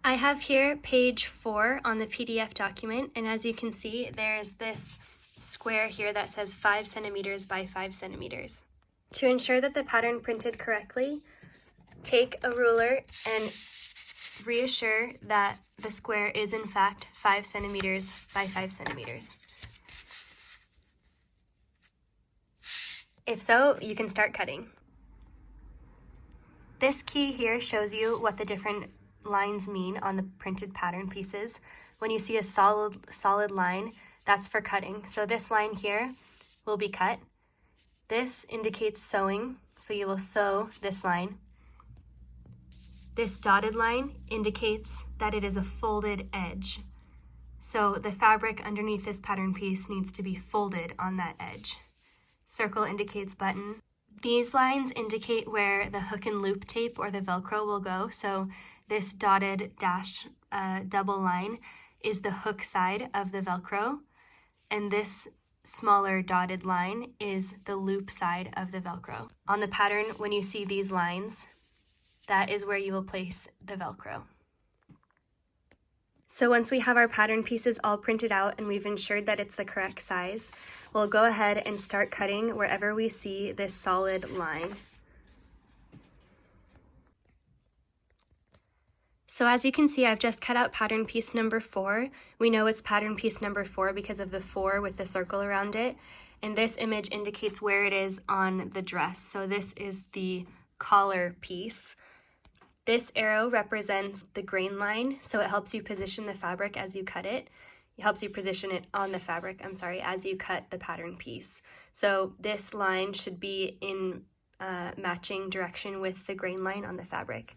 I have here page 4 on the PDF document, and as you can see, there's this square here that says 5 centimeters by 5 centimeters. To ensure that the pattern printed correctly, take a ruler and reassure that the square is in fact 5 centimeters by 5 centimeters. If so, you can start cutting. This key here shows you what the different lines mean on the printed pattern pieces. When you see a solid line, that's for cutting. So this line here will be cut. This indicates sewing, so you will sew this line. This dotted line indicates that it is a folded edge. So the fabric underneath this pattern piece needs to be folded on that edge. Circle indicates button. These lines indicate where the hook and loop tape or the Velcro will go. So this dotted dash double line is the hook side of the Velcro, and this smaller dotted line is the loop side of the Velcro. On the pattern, when you see these lines, that is where you will place the Velcro. So once we have our pattern pieces all printed out and we've ensured that it's the correct size, we'll go ahead and start cutting wherever we see this solid line. So as you can see, I've just cut out pattern piece number 4. We know it's pattern piece number 4 because of the 4 with the circle around it. And this image indicates where it is on the dress. So this is the collar piece. This arrow represents the grain line, so it helps you position the fabric as you cut it. It helps you position it on the fabric, as you cut the pattern piece. So this line should be in matching direction with the grain line on the fabric.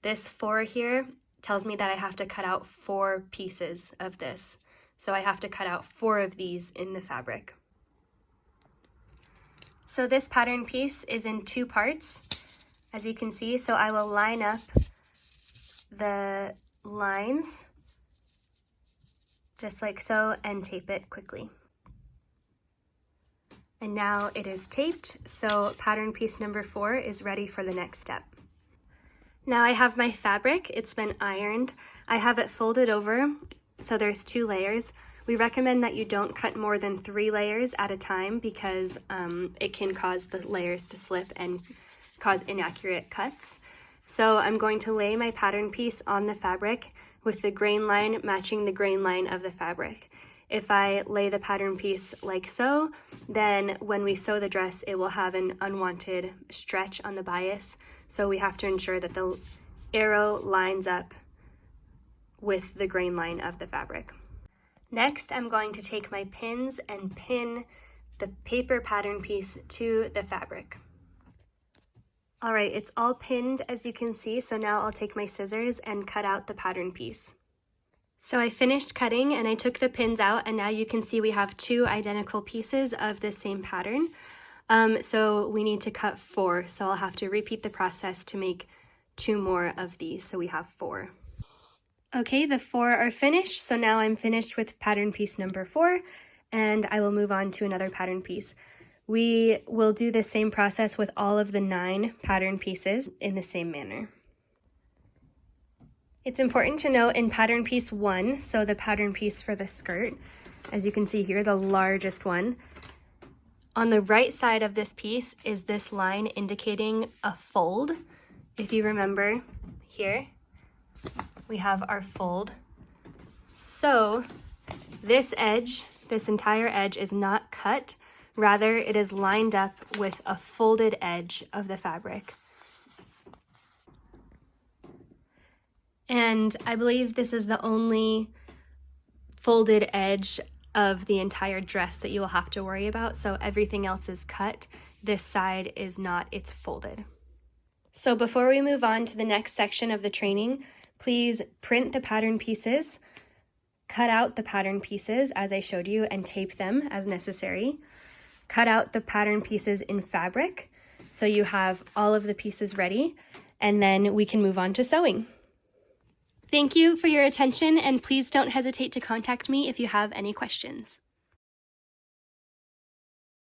This 4 here tells me that I have to cut out 4 pieces of this. So I have to cut out 4 of these in the fabric. So this pattern piece is in 2 parts, as you can see. So I will line up the lines just like so and tape it quickly. And now it is taped, so pattern piece number 4 is ready for the next step. Now I have my fabric, it's been ironed. I have it folded over, so there's 2 layers. We recommend that you don't cut more than 3 layers at a time because it can cause the layers to slip and cause inaccurate cuts. So I'm going to lay my pattern piece on the fabric with the grain line matching the grain line of the fabric. If I lay the pattern piece like so, then when we sew the dress, it will have an unwanted stretch on the bias. So we have to ensure that the arrow lines up with the grain line of the fabric. Next, I'm going to take my pins and pin the paper pattern piece to the fabric. All right, it's all pinned as you can see, so now I'll take my scissors and cut out the pattern piece. So I finished cutting and I took the pins out, and now you can see we have 2 identical pieces of the same pattern. So we need to cut 4, so I'll have to repeat the process to make 2 more of these, so we have 4. Okay, the 4 are finished, so now I'm finished with pattern piece number 4, and I will move on to another pattern piece. We will do the same process with all of the 9 pattern pieces in the same manner. It's important to note in pattern piece 1, so the pattern piece for the skirt, as you can see here, the largest one, on the right side of this piece is this line indicating a fold. If you remember here, we have our fold. So this edge, this entire edge is not cut, rather it is lined up with a folded edge of the fabric. And I believe this is the only folded edge of the entire dress that you will have to worry about. So everything else is cut. This side is not, it's folded. So before we move on to the next section of the training, please print the pattern pieces, cut out the pattern pieces as I showed you and tape them as necessary. Cut out the pattern pieces in fabric so you have all of the pieces ready, and then we can move on to sewing. Thank you for your attention, and please don't hesitate to contact me if you have any questions.